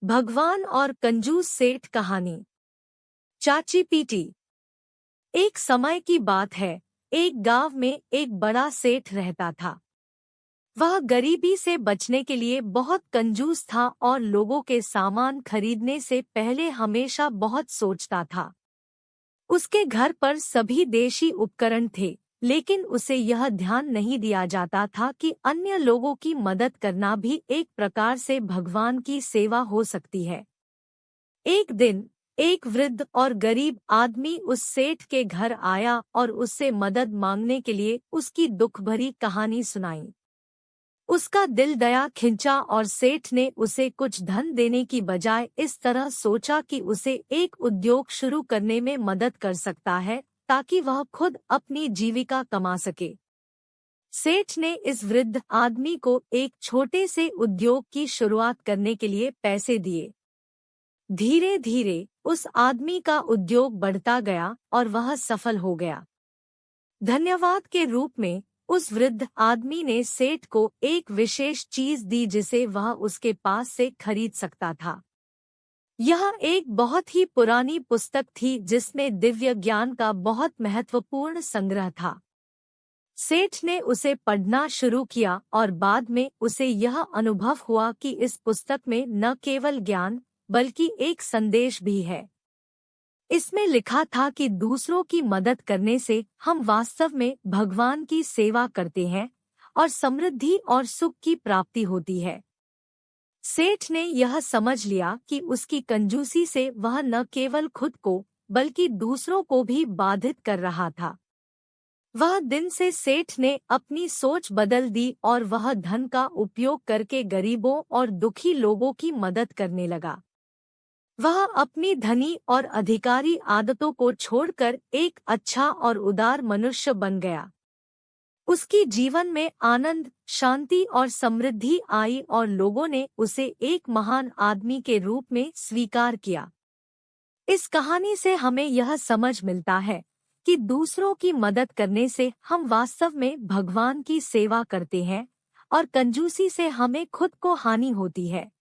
भगवान और कंजूस सेठ कहानी। चाची पीटी। एक समय की बात है, एक गांव में एक बड़ा सेठ रहता था। वह गरीबी से बचने के लिए बहुत कंजूस था और लोगों के सामान खरीदने से पहले हमेशा बहुत सोचता था। उसके घर पर सभी देशी उपकरण थे, लेकिन उसे यह ध्यान नहीं दिया जाता था कि अन्य लोगों की मदद करना भी एक प्रकार से भगवान की सेवा हो सकती है। एक दिन एक वृद्ध और गरीब आदमी उस सेठ के घर आया और उससे मदद मांगने के लिए उसकी दुख भरी कहानी सुनाई। उसका दिल दया खिंचा और सेठ ने उसे कुछ धन देने की बजाय इस तरह सोचा कि उसे एक उद्योग शुरू करने में मदद कर सकता है, ताकि वह खुद अपनी जीविका कमा सके। सेठ ने इस वृद्ध आदमी को एक छोटे से उद्योग की शुरुआत करने के लिए पैसे दिए। धीरे धीरे उस आदमी का उद्योग बढ़ता गया और वह सफल हो गया। धन्यवाद के रूप में उस वृद्ध आदमी ने सेठ को एक विशेष चीज दी जिसे वह उसके पास से खरीद सकता था। यह एक बहुत ही पुरानी पुस्तक थी जिसमें दिव्य ज्ञान का बहुत महत्वपूर्ण संग्रह था। सेठ ने उसे पढ़ना शुरू किया और बाद में उसे यह अनुभव हुआ कि इस पुस्तक में न केवल ज्ञान बल्कि एक संदेश भी है। इसमें लिखा था कि दूसरों की मदद करने से हम वास्तव में भगवान की सेवा करते हैं और समृद्धि और सुख की प्राप्ति होती है। सेठ ने यह समझ लिया कि उसकी कंजूसी से वह न केवल खुद को बल्कि दूसरों को भी बाधित कर रहा था। वह दिन से सेठ ने अपनी सोच बदल दी और वह धन का उपयोग करके गरीबों और दुखी लोगों की मदद करने लगा। वह अपनी धनी और अधिकारी आदतों को छोड़कर एक अच्छा और उदार मनुष्य बन गया। उसकी जीवन में आनंद, शांति और समृद्धि आई और लोगों ने उसे एक महान आदमी के रूप में स्वीकार किया। इस कहानी से हमें यह समझ मिलता है कि दूसरों की मदद करने से हम वास्तव में भगवान की सेवा करते हैं और कंजूसी से हमें खुद को हानि होती है।